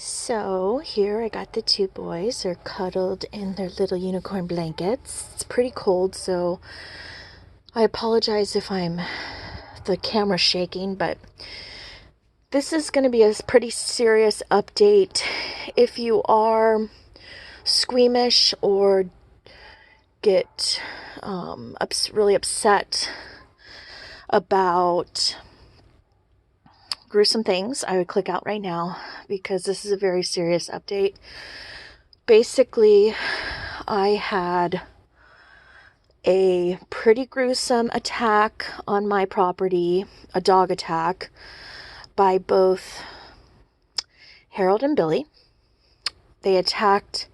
So here I got the two boys. They're cuddled in their little unicorn blankets. It's pretty cold, so I apologize if the camera's shaking, but this is going to be a pretty serious update. If you are squeamish or get really upset about gruesome things, I would click out right now because this is a very serious update. Basically, I had a pretty gruesome attack on my property, a dog attack, by both Harold and Billy. They attacked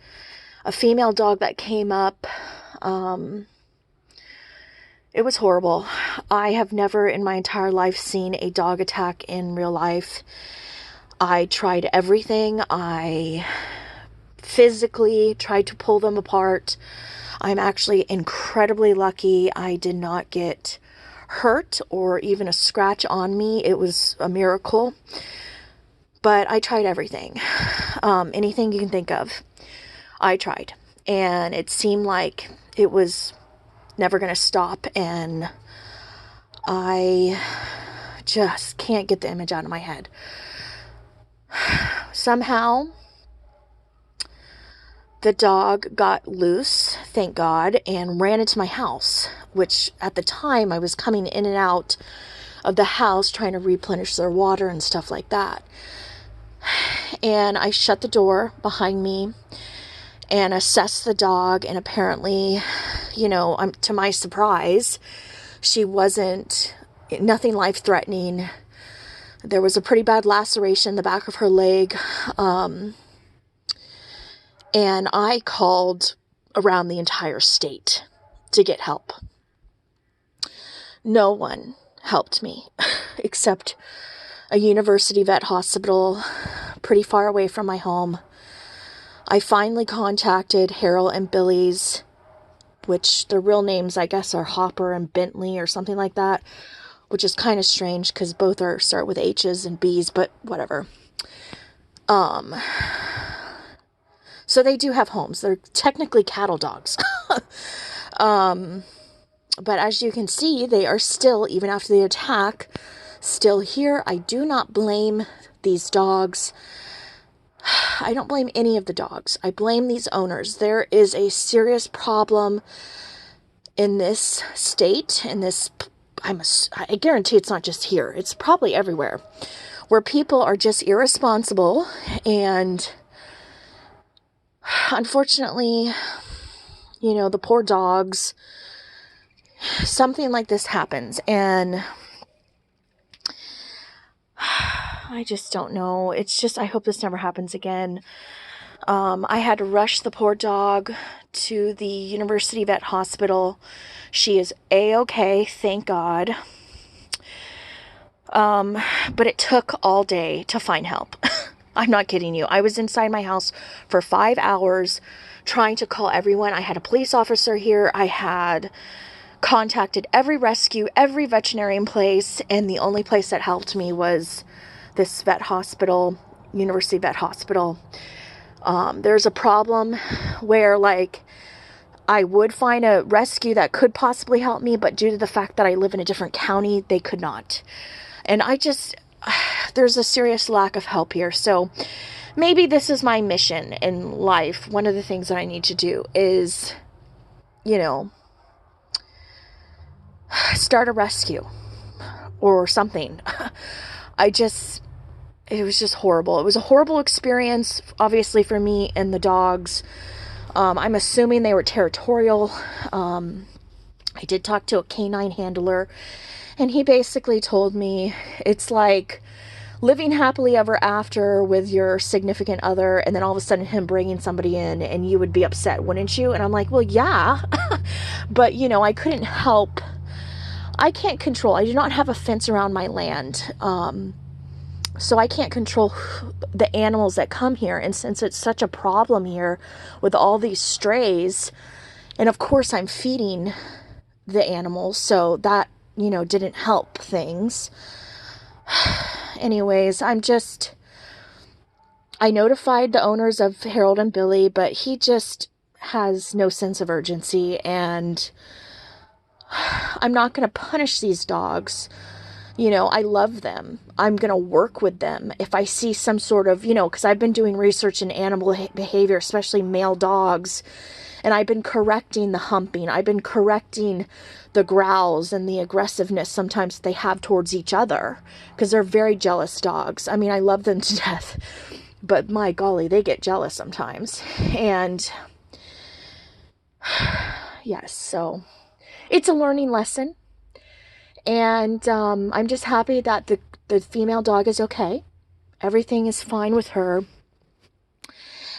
a female dog that came up. It was horrible. I have never in my entire life seen a dog attack in real life. I tried everything. I physically tried to pull them apart. I'm actually incredibly lucky I did not get hurt or even a scratch on me. It was a miracle. But I tried everything. Anything you can think of, I tried. And it seemed like it was never going to stop. And I just can't get the image out of my head. Somehow, the dog got loose, thank God, and ran into my house, which at the time I was coming in and out of the house trying to replenish their water and stuff like that. And I shut the door behind me and assessed the dog, and apparently, to my surprise, she wasn't nothing life-threatening. There was a pretty bad laceration in the back of her leg. And I called around the entire state to get help. No one helped me except a university vet hospital pretty far away from my home. I finally contacted Harold and Billy's, which their real names, I guess, are Hopper and Bentley or something like that, which is kind of strange because both start with H's and B's, but whatever. So they do have homes. They're technically cattle dogs. But as you can see, they are still, even after the attack, still here. I do not blame these dogs. I don't blame any of the dogs. I blame these owners. There is a serious problem in this state, I guarantee it's not just here. It's probably everywhere, where people are just irresponsible, and unfortunately, the poor dogs, something like this happens, and I just don't know. I hope this never happens again. I had to rush the poor dog to the university vet hospital. She is A-okay, thank God. But it took all day to find help. I'm not kidding you. I was inside my house for 5 hours trying to call everyone. I had a police officer here. I had contacted every rescue, every veterinarian place, and the only place that helped me was this vet hospital, university vet hospital. There's a problem where, I would find a rescue that could possibly help me, but due to the fact that I live in a different county, they could not. And there's a serious lack of help here. So maybe this is my mission in life. One of the things that I need to do is, start a rescue or something. It was just horrible. It was a horrible experience, obviously, for me and the dogs. I'm assuming they were territorial. I did talk to a canine handler, and he basically told me it's like living happily ever after with your significant other, and then all of a sudden him bringing somebody in, and you would be upset, wouldn't you? And I'm like, well, yeah. But, I couldn't help. I can't control. I do not have a fence around my land. So I can't control the animals that come here. And since it's such a problem here with all these strays, and of course I'm feeding the animals, so that, didn't help things. Anyways, I notified the owners of Harold and Billy, but he just has no sense of urgency, and I'm not going to punish these dogs. You know, I love them. I'm going to work with them. If I see some sort of, because I've been doing research in animal behavior, especially male dogs, and I've been correcting the humping. I've been correcting the growls and the aggressiveness sometimes they have towards each other because they're very jealous dogs. I mean, I love them to death, but my golly, they get jealous sometimes. And yes, so it's a learning lesson. And I'm just happy that the female dog is okay. Everything is fine with her.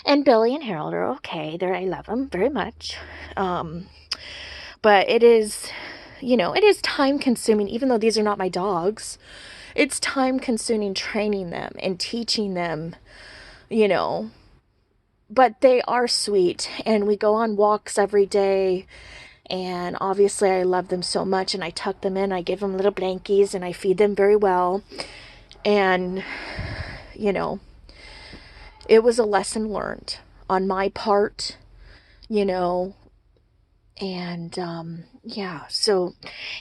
And Billy and Harold are okay. I love them very much. But it is, it is time consuming, even though these are not my dogs. It's time consuming training them and teaching them, you know. But they are sweet, and we go on walks every day. And obviously, I love them so much, and I tuck them in. I give them little blankies, and I feed them very well. And, it was a lesson learned on my part, and, yeah. So,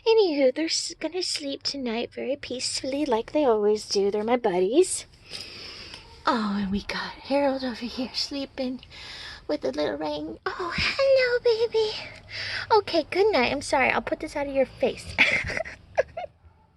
anywho, they're gonna sleep tonight very peacefully, like they always do. They're my buddies. Oh, and we got Harold over here sleeping with a little ring. Oh, hello, baby. Okay, good night. I'm sorry. I'll put this out of your face.